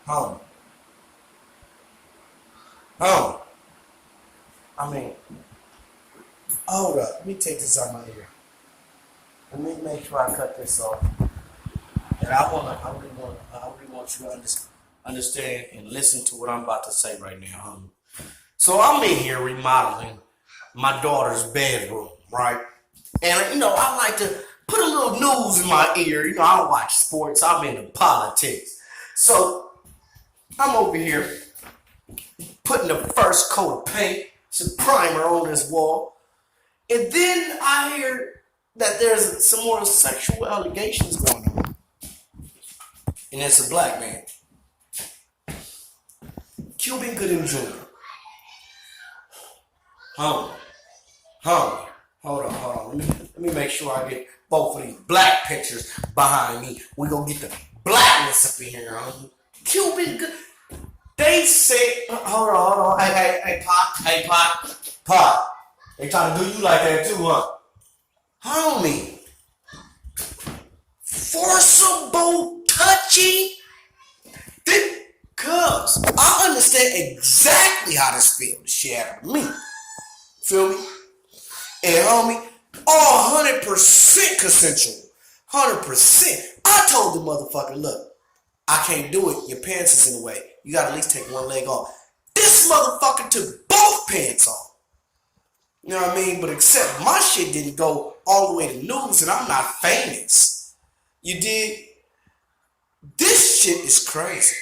Home. Home. I mean, hold up. Let me take this out my ear. Let me make sure I cut this off. And I really want you to understand and listen to what I'm about to say right now. So I'm in here remodeling my daughter's bedroom, right? And I like to put a little news in my ear. I don't watch sports. I'm into politics. So I'm over here putting the first coat of paint, some primer on this wall. And then I hear that there's some more sexual allegations going on. And it's a black man. Cuba Gooding Junior. Hold on. Hold on. Let me make sure I get both of these black pictures behind me. We're going to get the blackness up in here. Cuban Gooding. They say, hold on. Hey, Pop. They trying to do you like that too, huh? Homie. Forcible touching? Cuz I understand exactly how this feels. This shit happened to me. Feel me? And homie, all 100% consensual. 100%. I told the motherfucker, look, I can't do it. Your pants is in the way. You gotta at least take one leg off. This motherfucker took both pants off. You know what I mean? But except my shit didn't go all the way to news and I'm not famous. You did? This shit is crazy.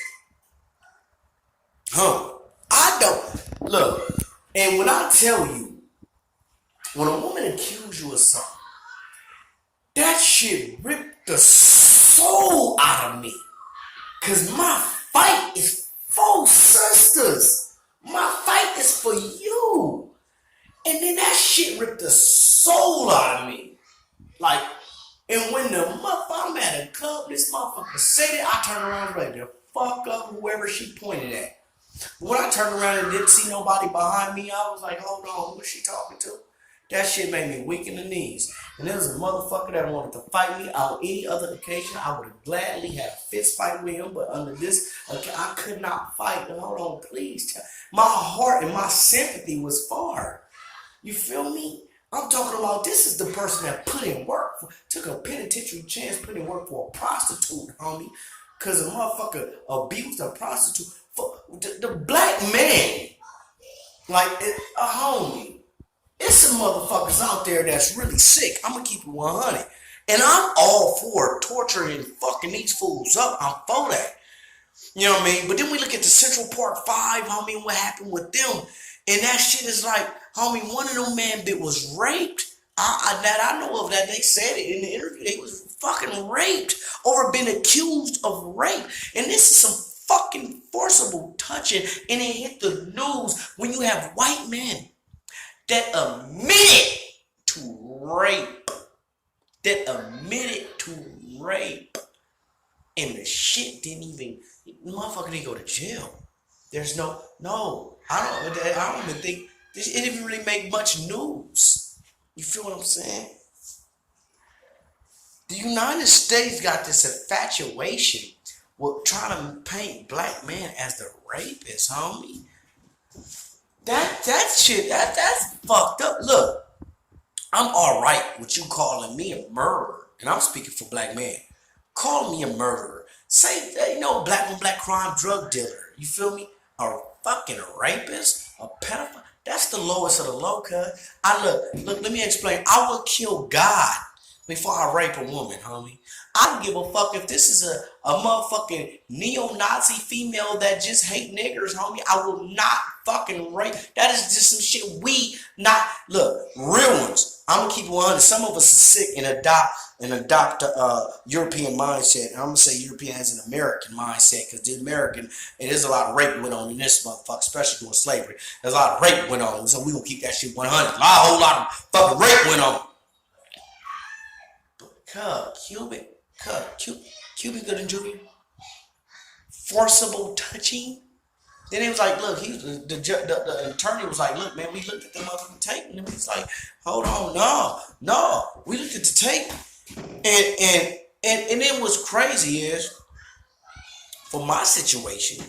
I don't. Look, and when I tell you, when a woman accuses you of something, that shit ripped the soul out of me. Cause my fight is for sisters. My fight is for you. And then that shit ripped the soul out of me. Like, and when I'm at a club, this motherfucker said it, I turn around and ready to fuck up whoever she pointed at. When I turned around and didn't see nobody behind me, I was like, hold on, who's she talking to? That shit made me weak in the knees. And there was a motherfucker that wanted to fight me on any other occasion. I would have gladly had a fist fight with him, but under this, I could not fight. Hold on, please. My heart and my sympathy was for her. You feel me? I'm talking about this is the person that put in work, took a penitentiary chance, put in work for a prostitute, homie. Because a motherfucker abused a prostitute. For the black man, like a homie. It's some motherfuckers out there that's really sick. I'm gonna keep it 100. And I'm all for torturing and fucking these fools up. I'm for that. You know what I mean? But then we look at the Central Park 5, homie, what happened with them. And that shit is like, homie, one of them man that was raped. I know of that. They said it in the interview. They was fucking raped or been accused of rape. And this is some fucking forcible touching. And it hit the news when you have white men that admitted to rape. And the shit didn't even, the motherfucker didn't go to jail. There's I don't even think, it didn't really make much news. You feel what I'm saying? The United States got this infatuation with trying to paint black men as the rapist, homie. That shit, that's fucked up. Look, I'm alright with you calling me a murderer, and I'm speaking for black men. Call me a murderer. Say, black on black crime drug dealer. You feel me? A fucking rapist? A pedophile? That's the lowest of the low, cuz. Look, let me explain. I would kill God before I rape a woman, homie. I don't give a fuck if this is a motherfucking neo-Nazi female that just hate niggers, homie. I will not fucking rape. That is just some shit real ones. I'm gonna keep it 100. Some of us are sick and adopt European mindset. I'm gonna say European as an American mindset because the American, and there's a lot of rape went on in this motherfucker, especially during slavery. There's a lot of rape went on, so we gonna keep that shit 100. A whole lot of fucking rape went on. But Cuba Gooding Junior, forcible touching. Then he was like, look, the attorney was like, look, man, we looked at the motherfucking tape, and he was like, hold on, no, we looked at the tape, and then what's crazy is for my situation,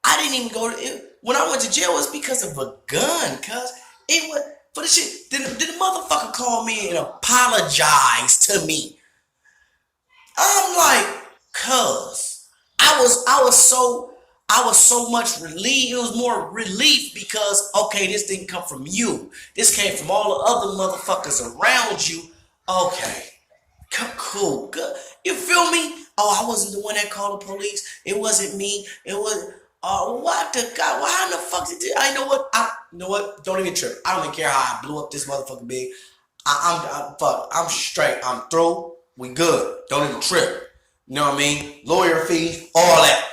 I didn't even go to it. When I went to jail, it was because of a gun, cuz it was for the shit. Then the motherfucker called me and apologized to me. I'm like, cuz I was so much relief. It was more relief because okay, this didn't come from you. This came from all the other motherfuckers around you. Okay. Cool, good. You feel me? Oh, I wasn't the one that called the police. It wasn't me. It was. What the god? Why in the fuck did I know what? You know what? Don't even trip. I don't even care how I blew up this motherfucking big. I'm straight. I'm through. We good. Don't even trip. You know what I mean? Lawyer fees, all that.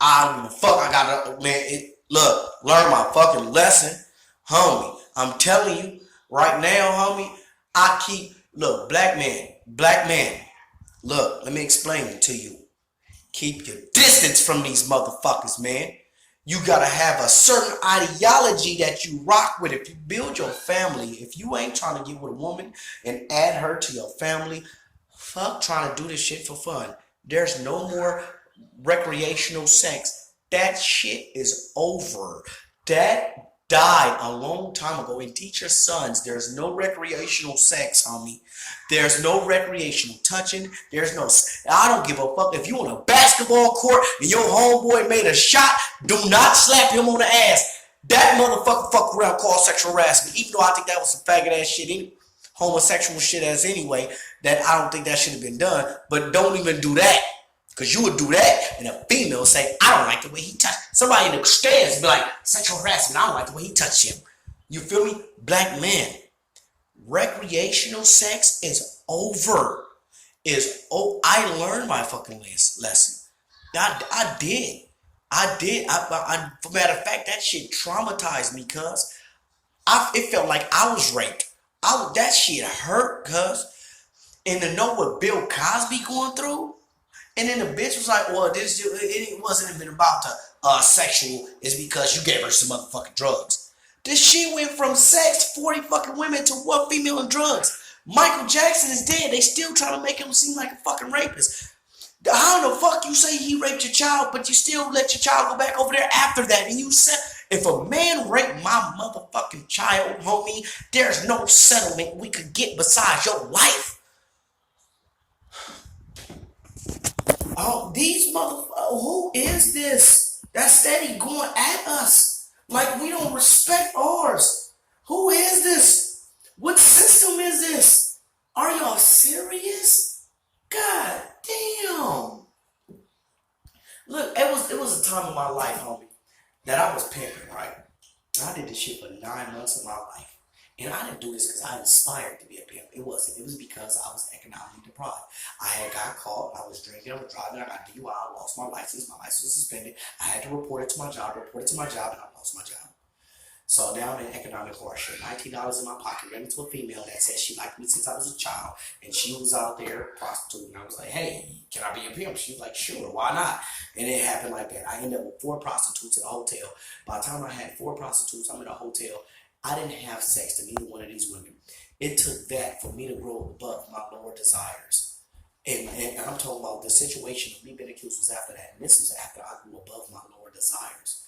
I don't give a fuck. I gotta look. Learn my fucking lesson, homie. I'm telling you right now, homie. Look, black man. Look, let me explain it to you. Keep your distance from these motherfuckers, man. You gotta have a certain ideology that you rock with. If you build your family, if you ain't trying to get with a woman and add her to your family, fuck trying to do this shit for fun. There's no more recreational sex. That shit is over. That died a long time ago. And teach your sons there's no recreational sex, homie. There's no recreational touching. I don't give a fuck if you on a basketball court and your homeboy made a shot. Do not slap him on the ass. That motherfucker fuck around called sexual harassment. Even though I think that was some faggot ass shit, homosexual shit as anyway, that I don't think that should have been done. But don't even do that. Because you would do that and a female say, I don't like the way he touched. Somebody in the stands be like, sexual harassment, I don't like the way he touched him. You feel me? Black men, recreational sex is over. I learned my fucking lesson. I did. For matter of fact, that shit traumatized me, cuz. It felt like I was raped. That shit hurt, cuz. And to know what Bill Cosby going through, and then the bitch was like, well, it wasn't even about the sexual. It's because you gave her some motherfucking drugs. This shit went from sex, 40 fucking women, to one female and drugs. Michael Jackson is dead. They still trying to make him seem like a fucking rapist. How the fuck you say he raped your child, but you still let your child go back over there after that? And you said, if a man raped my motherfucking child, homie, there's no settlement we could get besides your life. Oh, these motherfuckers, who is this that's steady going at us? Like we don't respect ours. Who is this? What system is this? Are y'all serious? God damn. Look, it was a time in my life, homie, that I was pimping, right? I did this shit for 9 months of my life. And I didn't do this because I inspired to be a pimp. It wasn't. It was because I was economically deprived. I had got caught. I was drinking. I was driving. I got DUI. I lost my license. My license was suspended. I had to report it to my job. And I lost my job. So now I'm in economic hardship. $19 in my pocket. Ran into a female that said she liked me since I was a child. And she was out there prostituting. I was like, hey, can I be a pimp? She was like, sure, why not? And it happened like that. I ended up with 4 prostitutes in a hotel. By the time I had 4 prostitutes, I'm in a hotel. I didn't have sex to neither one of these women. It took that for me to grow above my lower desires. And I'm talking about the situation of me being accused was after that. And this was after I grew above my lower desires.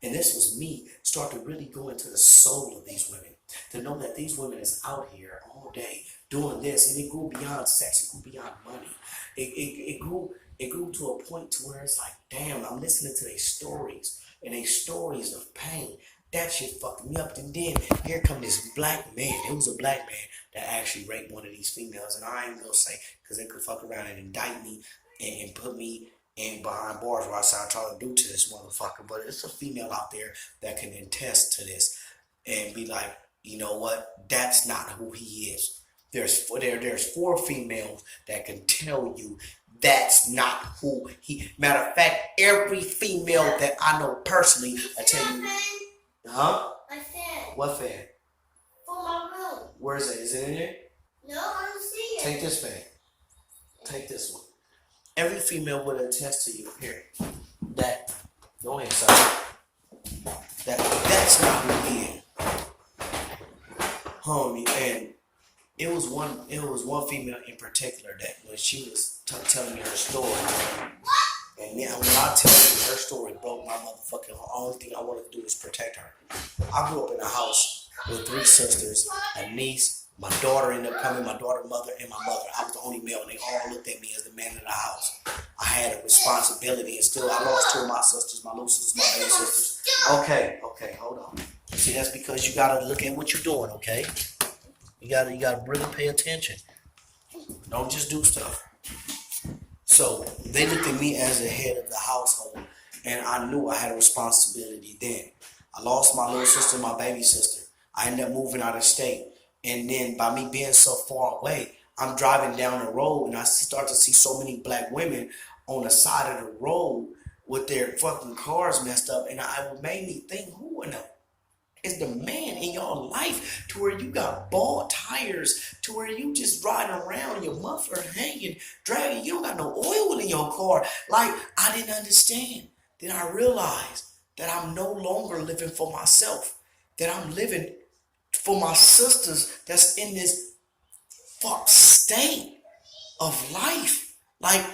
And this was me start to really go into the soul of these women. To know that these women is out here all day doing this. And it grew beyond sex. It grew beyond money. It grew to a point to where it's like, damn, I'm listening to their stories. And their stories of pain. That shit fucked me up. And then here come this black man. It was a black man that actually raped one of these females. And I ain't gonna say, because they could fuck around and indict me and put me in behind bars where I started trying to do to this motherfucker. But it's a female out there that can attest to this and be like, you know what? That's not who he is. There's 4 females that can tell you that's not who he. Matter of fact, every female that I know personally, I tell you. Huh? A fan. What fan? For my room. Where is it? Is it in there? No, I don't see it. Take this fan. Take this one. Every female would attest to you here that go ahead, son. That's not who he is. Homie, and it was one female in particular that when she was telling me her story. And then when I tell you her story broke my motherfucking heart, all thing I wanted to do is protect her. I grew up in a house with 3 sisters, a niece, my daughter ended up coming, my daughter, mother, and my mother. I was the only male, and they all looked at me as the man of the house. I had a responsibility, and still I lost 2 of my sisters, my little sisters, my baby sisters. Okay, hold on. See, that's because you gotta look at what you're doing, okay? You gotta really pay attention. Don't just do stuff. So they looked at me as the head of the household, and I knew I had a responsibility then. I lost my little sister, my baby sister. I ended up moving out of state. And then by me being so far away, I'm driving down the road and I start to see so many black women on the side of the road with their fucking cars messed up. And it made me think, who in the is the man in your life to where you got bald tires, to where you just riding around, your muffler hanging, dragging, you don't got no oil in your car. Like, I didn't understand. Then I realized that I'm no longer living for myself, that I'm living for my sisters that's in this fuck state of life. Like,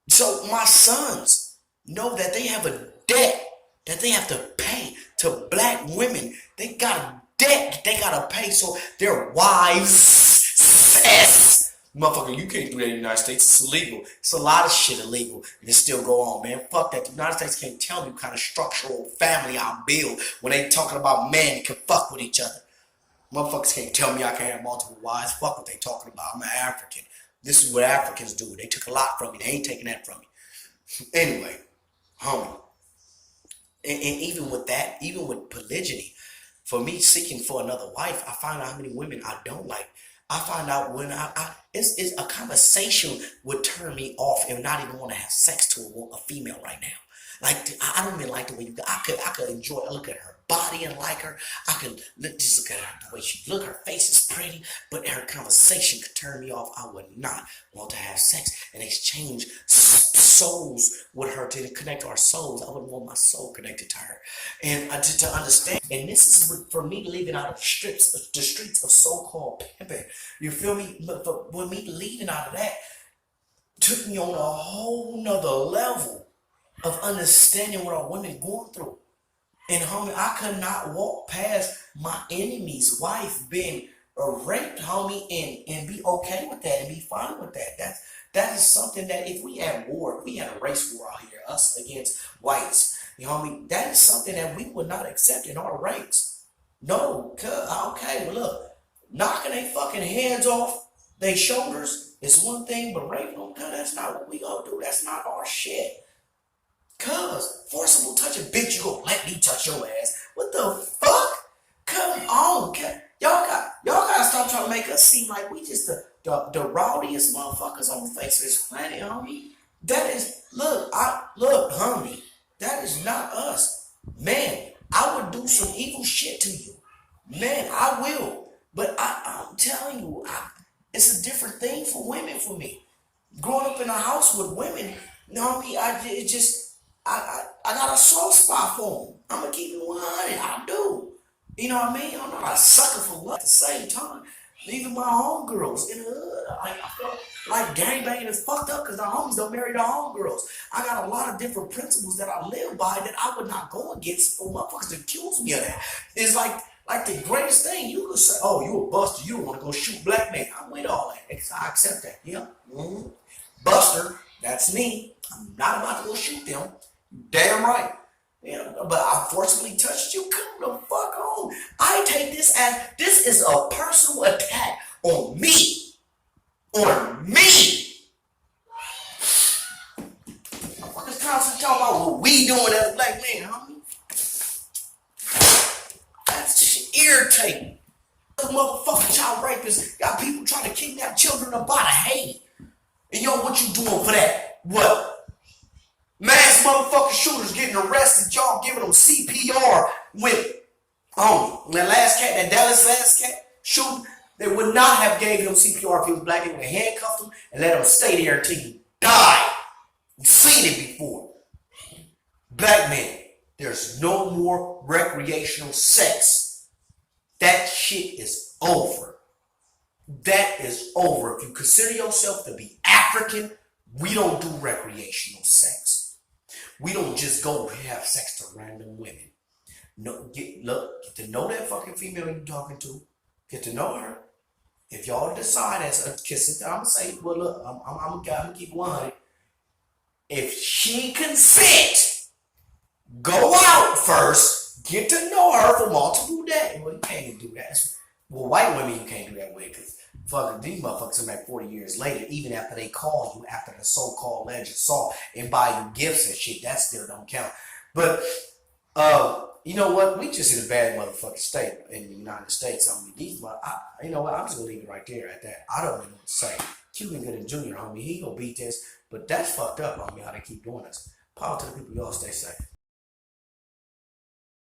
so my sons know that they have a debt that they have to pay to black women. They got a debt they gotta pay, so their wives says, motherfucker, you can't do that in the United States. It's illegal. It's a lot of shit illegal, and it still go on, man. Fuck that. The United States can't tell me what kind of structural family I build when they talking about men can fuck with each other. Motherfuckers can't tell me I can't have multiple wives. Fuck what they talking about. I'm an African. This is what Africans do. They took a lot from me. They ain't taking that from me. Anyway, homie. And even with that, even with polygyny, for me seeking for another wife, I find out how many women I don't like. I find out when it's a conversation would turn me off and not even want to have sex to a female right now. Like, I don't even like the way you. I could enjoy. I look at her body and like her. I could just look at her the way she look. Her face is pretty, but her conversation could turn me off. I would not want to have sex and exchange souls with her to connect our souls. I wouldn't want my soul connected to her, and to understand. And this is for me leaving out of the streets of so-called pimping. You feel me? But when me leaving out of that took me on a whole nother level of understanding what our women going through. And homie, I could not walk past my enemy's wife being raped, homie, and be okay with that and be fine with that. That is something that if we had war, if we had a race war out here, us against whites, you know what I mean? That is something that we would not accept in our ranks. No, okay, well look, knocking their fucking heads off their shoulders is one thing, but raping them, that's not what we gonna do. That's not our shit. Cuz, forcible touching, bitch, you gonna let me touch your ass. What the fuck? Come on, y'all gotta stop trying to make us seem like we just the rowdiest motherfuckers on the face of this planet, homie. That is, look, homie, that is not us. Man, I would do some evil shit to you. Man, I will. But I'm telling you, it's a different thing for women for me. Growing up in a house with women, you know what I mean? I got a soft spot for them. I'm gonna keep it 100. I do. You know what I mean? I'm not a sucker for love. At the same time, even my homegirls in the hood, I feel like gangbanging is fucked up because the homies don't marry the homegirls. I got a lot of different principles that I live by that I would not go against for motherfuckers to accuse me of that. It's like the greatest thing you could say, oh, you a buster, you don't want to go shoot black men. I'm with all that. I accept that. Yeah. Mm-hmm. Buster, that's me. I'm not about to go shoot them. Damn right. You know, but I forcibly touched you. Come the fuck on. I take this as this is a personal attack on me. On me. Motherfuckers constantly talking about what we doing as a black man, homie. That's irritating. Motherfucking child rapists got people trying to kidnap children up out of hate. And yo, what you doing for that? What? Mass motherfucking shooters getting arrested, y'all giving them CPR with, that last cat, that Dallas last cat shooting, they would not have gave him CPR if he was black. They would have handcuffed him and let him stay there until he died. You've seen it before. Black men, there's no more recreational sex. That shit is over. That is over. If you consider yourself to be African, We don't do recreational sex. We don't just go have sex to random women. No, get to know that fucking female you're talking to. Get to know her. If y'all decide as a kiss, I'm gonna say, well, look, I'm gonna keep 100. If she consent, go out first. Get to know her for multiple days. Well, you can't even do that. Well, white women you can't do that with because fucking these motherfuckers come back 40 years later, even after they call you after the so-called alleged assault and buy you gifts and shit. That still don't count. But you know what? We just in a bad motherfucking state in the United States. I mean, you know what? I'm just gonna leave it right there at that. I don't even know what to say. Cuba Gooding Junior, homie, he gonna beat this, but that's fucked up, homie. How they keep doing this. Power to the people. Y'all stay safe.